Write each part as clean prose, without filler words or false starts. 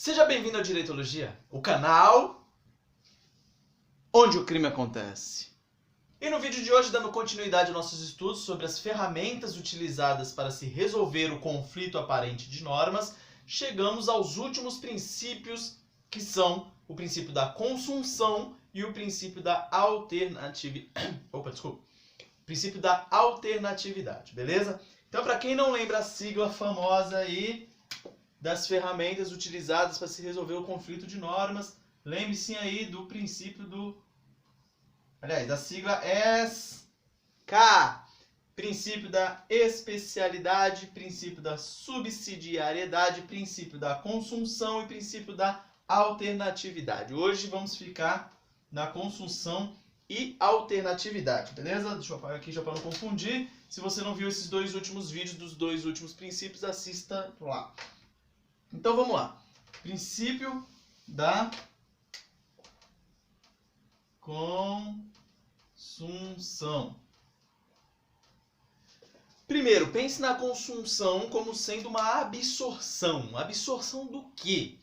Seja bem-vindo ao Direitologia, o canal onde o crime acontece. E no vídeo de hoje, dando continuidade aos nossos estudos sobre as ferramentas utilizadas para se resolver o conflito aparente de normas, chegamos aos últimos princípios, que são o princípio da consunção e o princípio da alternatividade, beleza? Então, para quem não lembra a sigla famosa aí das ferramentas utilizadas para se resolver o conflito de normas, lembre-se aí do princípio da sigla SK, princípio da especialidade, princípio da subsidiariedade, princípio da consunção e princípio da alternatividade. Hoje vamos ficar na consunção e alternatividade, beleza? Deixa eu apagar aqui já para não confundir. Se você não viu esses dois últimos vídeos dos dois últimos princípios, assista lá. Então vamos lá. Princípio da consunção. Primeiro, pense na consunção como sendo uma absorção. Absorção do quê?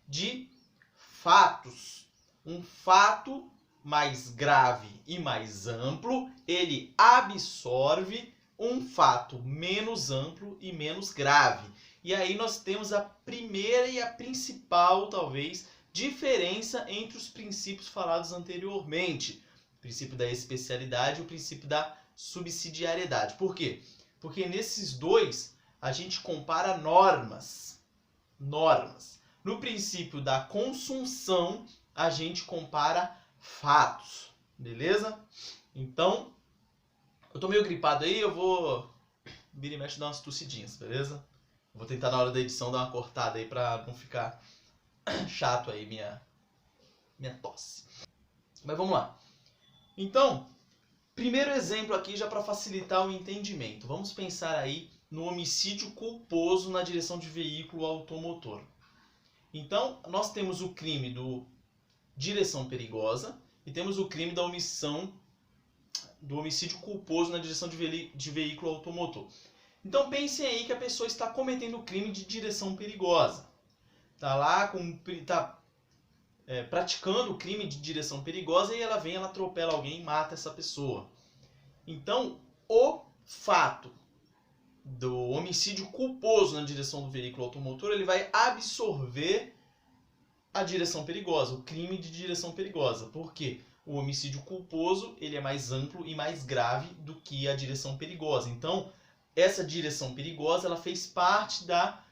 De fatos. Um fato mais grave e mais amplo, ele absorve um fato menos amplo e menos grave. E aí nós temos a primeira e a principal, talvez, diferença entre os princípios falados anteriormente. O princípio da especialidade e o princípio da subsidiariedade. Por quê? Porque nesses dois a gente compara normas. No princípio da consunção, a gente compara fatos. Beleza? Então, eu tô meio gripado aí, eu vou vira e mexe dar umas tossidinhas, beleza? Vou tentar na hora da edição dar uma cortada aí pra não ficar chato aí minha tosse. Mas vamos lá. Então, primeiro exemplo aqui já para facilitar o entendimento. Vamos pensar aí no homicídio culposo na direção de veículo automotor. Então, nós temos o crime do direção perigosa e temos o crime da omissão do homicídio culposo na direção de veículo automotor. Então pensem aí que a pessoa está cometendo o crime de direção perigosa. Está praticando o crime de direção perigosa e ela atropela alguém e mata essa pessoa. Então, o fato do homicídio culposo na direção do veículo automotor, ele vai absorver a direção perigosa, o crime de direção perigosa. Por quê? O homicídio culposo, ele é mais amplo e mais grave do que a direção perigosa. Então, essa direção perigosa, ela fez parte da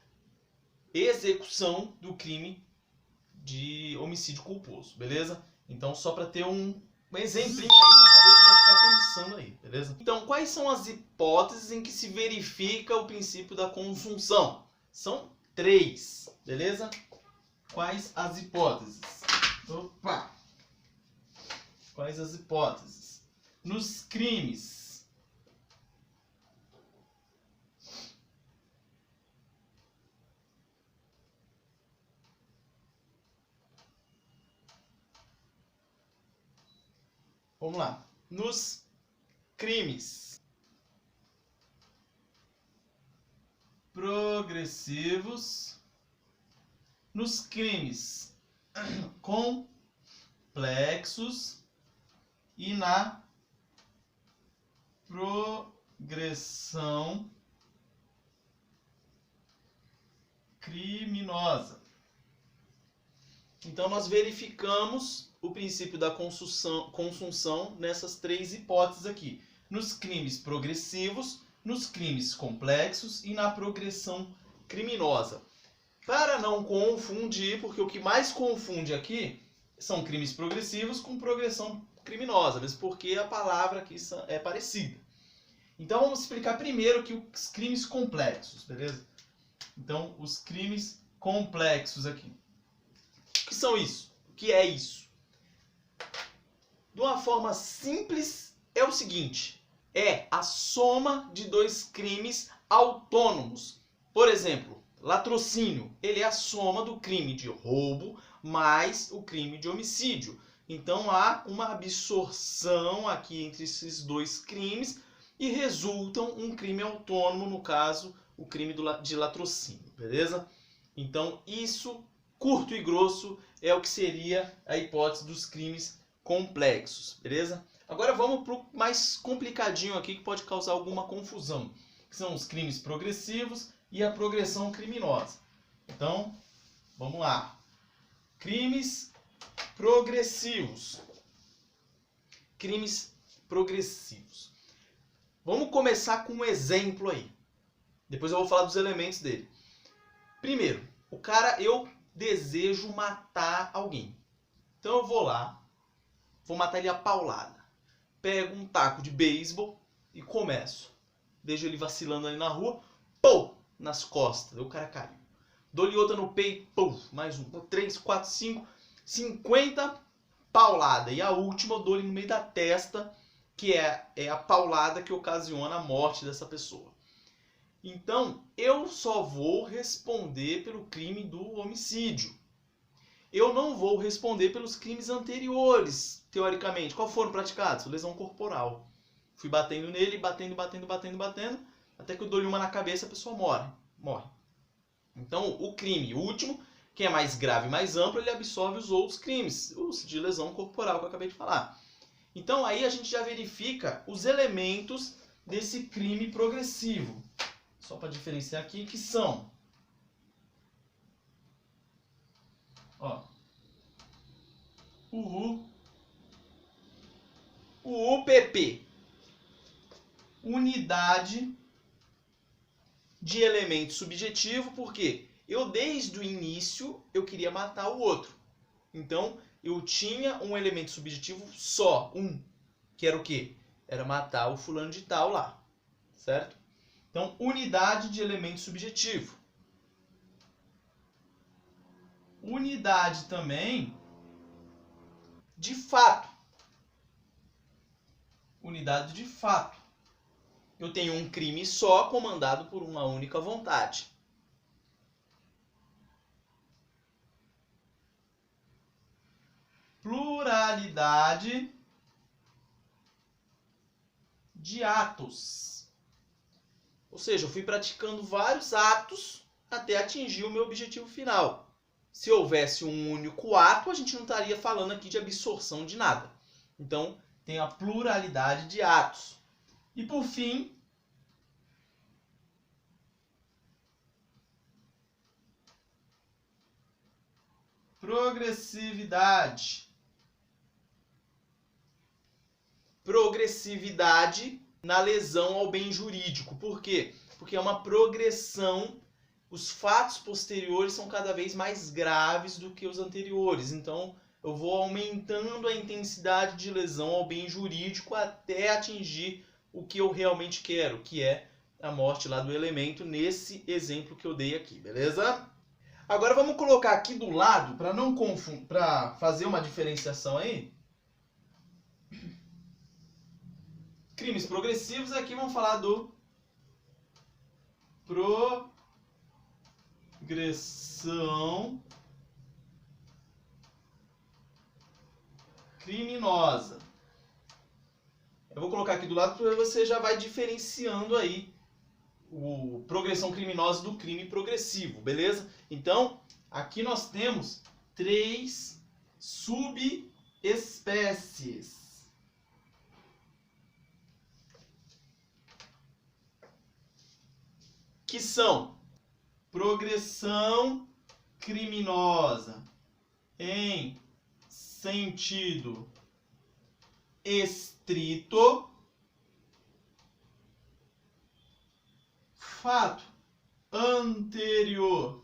execução do crime de homicídio culposo, beleza? Então, só para ter um exemplinho aí, para saber que vai ficar pensando aí, beleza? Então, quais são as hipóteses em que se verifica o princípio da consunção? São 3, beleza? Quais as hipóteses? Quais as hipóteses? Nos crimes vamos lá. Nos crimes progressivos, nos crimes complexos e na progressão criminosa. Então, nós verificamos o princípio da consunção nessas 3 hipóteses aqui. Nos crimes progressivos, nos crimes complexos e na progressão criminosa. Para não confundir, porque o que mais confunde aqui são crimes progressivos com progressão criminosa, mesmo porque a palavra aqui é parecida. Então, vamos explicar primeiro aqui os crimes complexos, beleza? Então, os crimes complexos aqui. O que são isso? O que é isso? De uma forma simples, é o seguinte. É a soma de 2 crimes autônomos. Por exemplo, latrocínio. Ele é a soma do crime de roubo mais o crime de homicídio. Então, há uma absorção aqui entre esses 2 crimes e resultam um crime autônomo, no caso, o crime de latrocínio, beleza? Então, isso curto e grosso, é o que seria a hipótese dos crimes complexos, beleza? Agora vamos para o mais complicadinho aqui, que pode causar alguma confusão, que são os crimes progressivos e a progressão criminosa. Então, vamos lá. Crimes progressivos. Crimes progressivos. Vamos começar com um exemplo aí. Depois eu vou falar dos elementos dele. Primeiro, eu desejo matar alguém. Então eu vou lá, vou matar ele a paulada. Pego um taco de beisebol e começo. Vejo ele vacilando ali na rua, pô, nas costas. O cara caiu. Dou-lhe outra no peito, pô, mais um, 3, 4, 5, 50 paulada. E a última eu dou-lhe no meio da testa, que é a paulada que ocasiona a morte dessa pessoa. Então, eu só vou responder pelo crime do homicídio. Eu não vou responder pelos crimes anteriores, teoricamente. Qual foram praticados? Lesão corporal. Fui batendo nele, batendo, até que eu dou-lhe uma na cabeça e a pessoa morre. Então, o crime último, que é mais grave e mais amplo, ele absorve os outros crimes, os de lesão corporal que eu acabei de falar. Então, aí a gente já verifica os elementos desse crime progressivo. Só para diferenciar aqui, que são... Ó, o UPP, unidade de elemento subjetivo, porque eu desde o início eu queria matar o outro. Então eu tinha um elemento subjetivo só, que era o quê? Era matar o fulano de tal lá, certo? Então, unidade de elemento subjetivo. Unidade também de fato. Unidade de fato. Eu tenho um crime só comandado por uma única vontade. Pluralidade de atos. Ou seja, eu fui praticando vários atos até atingir o meu objetivo final. Se houvesse um único ato, a gente não estaria falando aqui de absorção de nada. Então, tem a pluralidade de atos. E por fim, progressividade. Progressividade na lesão ao bem jurídico. Por quê? Porque é uma progressão. Os fatos posteriores são cada vez mais graves do que os anteriores. Então, eu vou aumentando a intensidade de lesão ao bem jurídico até atingir o que eu realmente quero, que é a morte lá do elemento, nesse exemplo que eu dei aqui, beleza? Agora vamos colocar aqui do lado, para não confundir, para fazer uma diferenciação aí. Crimes progressivos, aqui vamos falar do progressão criminosa. Eu vou colocar aqui do lado para você já vai diferenciando aí o progressão criminosa do crime progressivo, beleza? Então, aqui nós temos 3 subespécies. Que são progressão criminosa em sentido estrito, fato anterior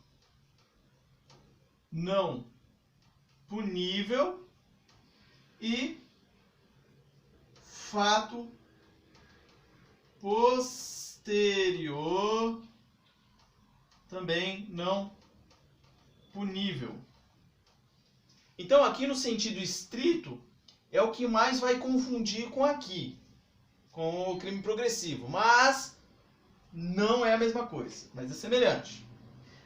não punível e fato posterior também não punível. Então, aqui no sentido estrito, é o que mais vai confundir com aqui, com o crime progressivo. Mas não é a mesma coisa, mas é semelhante.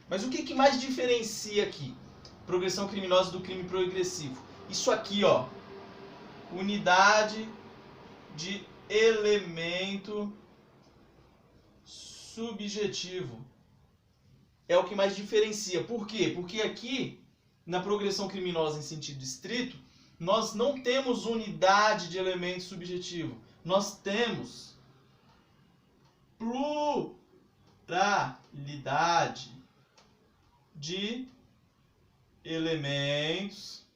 Mas o que mais diferencia aqui? Progressão criminosa do crime progressivo. Isso aqui, ó, unidade de elemento subjetivo. É o que mais diferencia. Por quê? Porque aqui na progressão criminosa em sentido estrito, nós não temos unidade de elemento subjetivo. Nós temos pluralidade de elementos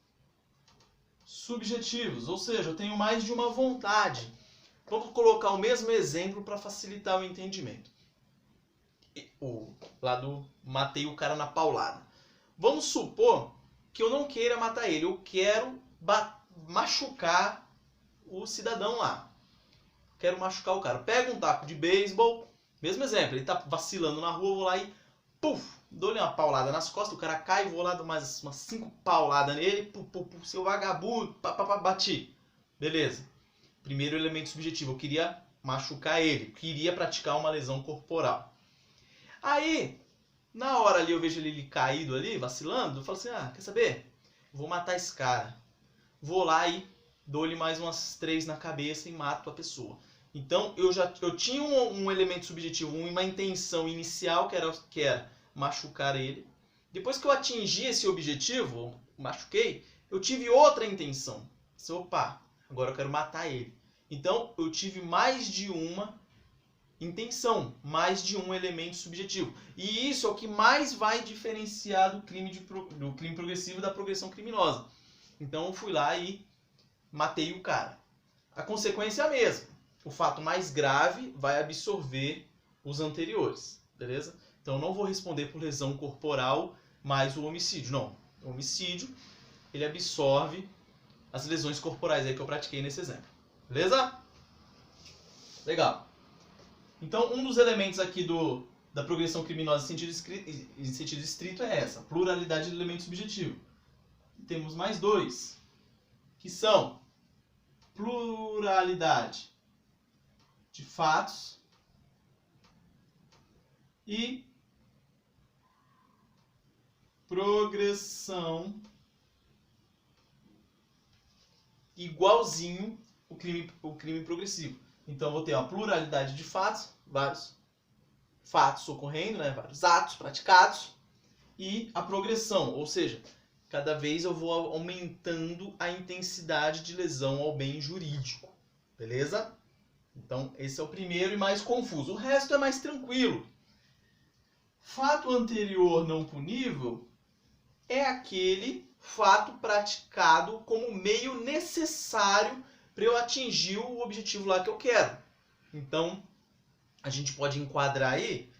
subjetivos. Ou seja, eu tenho mais de uma vontade. Vamos colocar o mesmo exemplo para facilitar o entendimento. Lá do matei o cara na paulada. Vamos supor que eu não queira matar ele, eu quero machucar o cidadão lá. Quero machucar o cara. Pego um taco de beisebol, mesmo exemplo, ele tá vacilando na rua, eu vou lá e puf, dou-lhe uma paulada nas costas, o cara cai, vou lá dar mais umas 5 pauladas nele, puf, seu vagabundo, bati. Beleza. Primeiro elemento subjetivo, eu queria machucar ele, queria praticar uma lesão corporal. Aí, na hora ali eu vejo ele caído ali, vacilando, eu falo assim, quer saber? Vou matar esse cara. Vou lá e dou-lhe mais umas 3 na cabeça e mato a pessoa. Então, eu tinha um elemento subjetivo, uma intenção inicial, que era machucar ele. Depois que eu atingi esse objetivo, machuquei, eu tive outra intenção. Opa, agora eu quero matar ele. Então, eu tive mais de uma intenção, mais de um elemento subjetivo. E isso é o que mais vai diferenciar do crime progressivo da progressão criminosa. Então eu fui lá e matei o cara. A consequência é a mesma. O fato mais grave vai absorver os anteriores, beleza? Então eu não vou responder por lesão corporal mais o homicídio. Não, o homicídio ele absorve as lesões corporais aí que eu pratiquei nesse exemplo. Beleza? Legal. Então, um dos elementos aqui da progressão criminosa em sentido estrito é essa, pluralidade de elemento subjetivo. Temos mais 2, que são pluralidade de fatos e progressão igualzinho o crime progressivo. Então, eu vou ter uma pluralidade de fatos, vários fatos ocorrendo, né, vários atos praticados, e a progressão, ou seja, cada vez eu vou aumentando a intensidade de lesão ao bem jurídico. Beleza? Então, esse é o primeiro e mais confuso. O resto é mais tranquilo. Fato anterior não punível é aquele fato praticado como meio necessário para eu atingir o objetivo lá que eu quero. Então, a gente pode enquadrar aí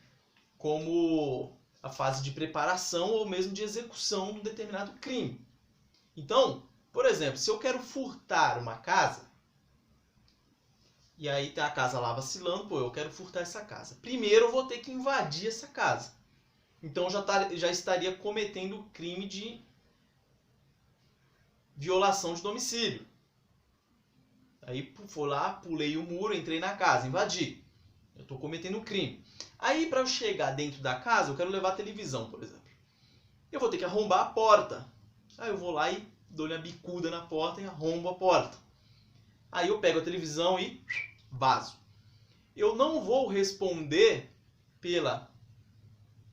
como a fase de preparação ou mesmo de execução de um determinado crime. Então, por exemplo, se eu quero furtar uma casa, e aí tem a casa lá vacilando, eu quero furtar essa casa. Primeiro eu vou ter que invadir essa casa. Então já estaria cometendo o crime de violação de domicílio. Aí fui lá, pulei o muro, entrei na casa, invadi. Eu estou cometendo um crime. Aí para eu chegar dentro da casa, eu quero levar a televisão, por exemplo. Eu vou ter que arrombar a porta. Aí eu vou lá e dou-lhe a bicuda na porta e arrombo a porta. Aí eu pego a televisão e vazo. Eu não vou responder pela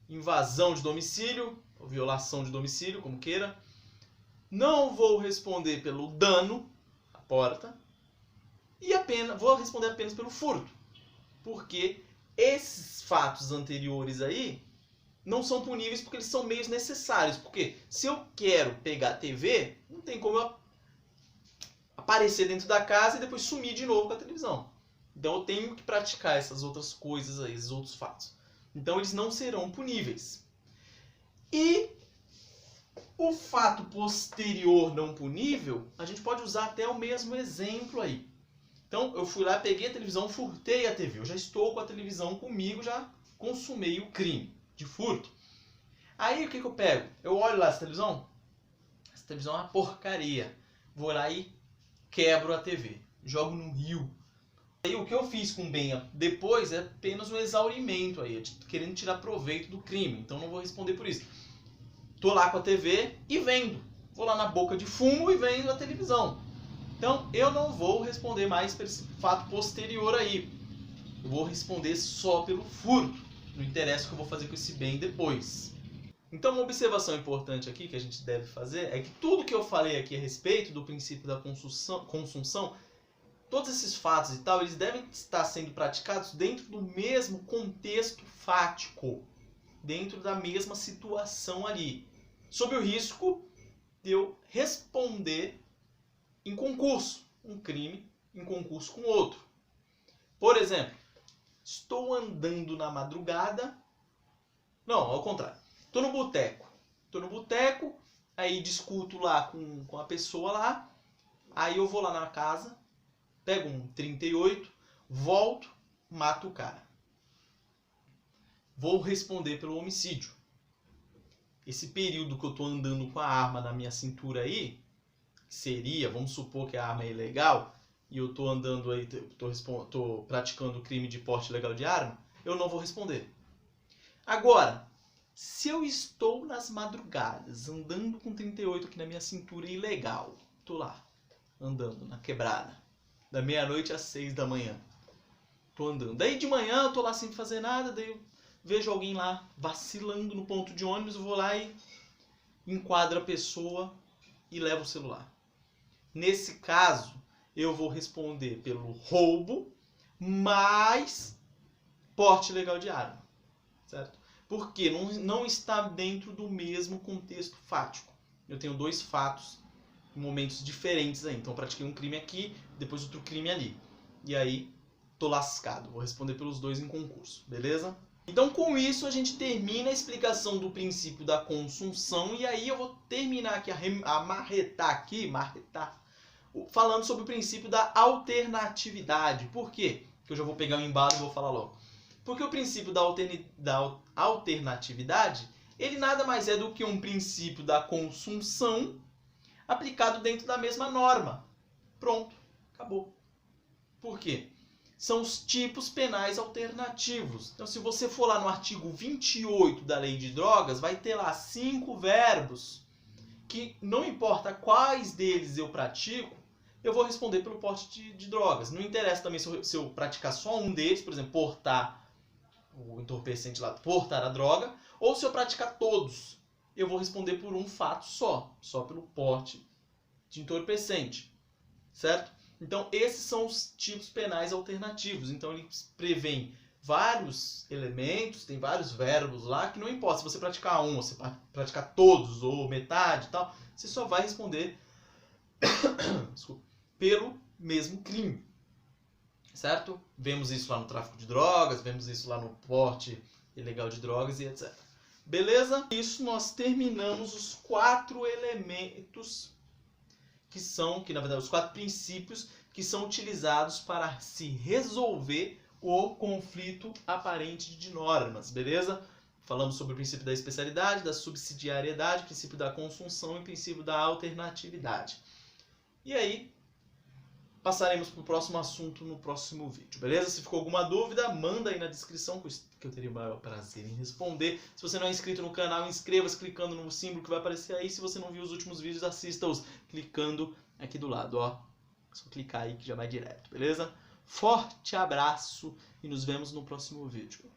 invasão de domicílio, ou violação de domicílio, como queira. Não vou responder pelo dano à porta. E vou responder apenas pelo furto. Porque esses fatos anteriores aí não são puníveis porque eles são meios necessários. Porque se eu quero pegar a TV, não tem como eu aparecer dentro da casa e depois sumir de novo com a televisão. Então eu tenho que praticar essas outras coisas aí, esses outros fatos. Então eles não serão puníveis. E o fato posterior não punível, a gente pode usar até o mesmo exemplo aí. Então eu fui lá, peguei a televisão, furtei a TV. Eu já estou com a televisão comigo, já consumei o crime de furto. Aí o que eu pego? Eu olho lá essa televisão. Essa televisão é uma porcaria. Vou lá e quebro a TV. Jogo no rio. Aí o que eu fiz com o bem depois é apenas um exaurimento aí, querendo tirar proveito do crime. Então não vou responder por isso. Tô lá com a TV e vendo. Vou lá na boca de fumo e vendo a televisão. Então eu não vou responder mais por esse fato posterior aí. Eu vou responder só pelo furto. Não interessa o que eu vou fazer com esse bem depois. Então, uma observação importante aqui que a gente deve fazer é que tudo que eu falei aqui a respeito do princípio da consunção, todos esses fatos e tal, eles devem estar sendo praticados dentro do mesmo contexto fático, dentro da mesma situação ali, sob o risco de eu responder em concurso, um crime em concurso com outro. Por exemplo, estou andando na madrugada, não, ao contrário, estou no boteco, aí discuto lá com a pessoa lá, aí eu vou lá na casa, pego um 38, volto, mato o cara. Vou responder pelo homicídio. Esse período que eu estou andando com a arma na minha cintura aí, seria, vamos supor que a arma é ilegal, e eu estou andando aí, estou praticando crime de porte ilegal de arma, eu não vou responder. Agora, se eu estou nas madrugadas, andando com 38 aqui na minha cintura ilegal, estou lá, andando na quebrada, da meia-noite às 6 da manhã, estou andando. Daí de manhã eu estou lá sem fazer nada, daí eu vejo alguém lá vacilando no ponto de ônibus, eu vou lá e enquadro a pessoa e levo o celular. Nesse caso, eu vou responder pelo roubo mais porte ilegal de arma, certo? Porque não está dentro do mesmo contexto fático. Eu tenho dois fatos em momentos diferentes aí. Então eu pratiquei um crime aqui, depois outro crime ali. E aí, tô lascado. Vou responder pelos dois em concurso, beleza? Então com isso a gente termina a explicação do princípio da consunção. E aí eu vou terminar aqui, marretar, falando sobre o princípio da alternatividade. Por quê? Que eu já vou pegar o embalo e vou falar logo. Porque o princípio da alternatividade, ele nada mais é do que um princípio da consunção aplicado dentro da mesma norma. Pronto, acabou. Por quê? São os tipos penais alternativos. Então, se você for lá no artigo 28 da Lei de Drogas, vai ter lá 5 verbos que, não importa quais deles eu pratico, eu vou responder pelo porte de drogas. Não interessa também se eu praticar só um deles, por exemplo, portar o entorpecente lá, portar a droga, ou se eu praticar todos, eu vou responder por um fato só pelo porte de entorpecente, certo? Então, esses são os tipos penais alternativos. Então, eles prevêem vários elementos, tem vários verbos lá, que não importa se você praticar um, ou se praticar todos, ou metade e tal, você só vai responder pelo mesmo crime. Certo? Vemos isso lá no tráfico de drogas, vemos isso lá no porte ilegal de drogas e etc. Beleza? Isso nós terminamos os 4 elementos que na verdade, os 4 princípios que são utilizados para se resolver o conflito aparente de normas, beleza? Falamos sobre o princípio da especialidade, da subsidiariedade, princípio da consunção e princípio da alternatividade. E aí, passaremos para o próximo assunto no próximo vídeo, beleza? Se ficou alguma dúvida, manda aí na descrição que eu teria o maior prazer em responder. Se você não é inscrito no canal, inscreva-se clicando no símbolo que vai aparecer aí. Se você não viu os últimos vídeos, assista-os clicando aqui do lado, ó. É só clicar aí que já vai direto, beleza? Forte abraço e nos vemos no próximo vídeo.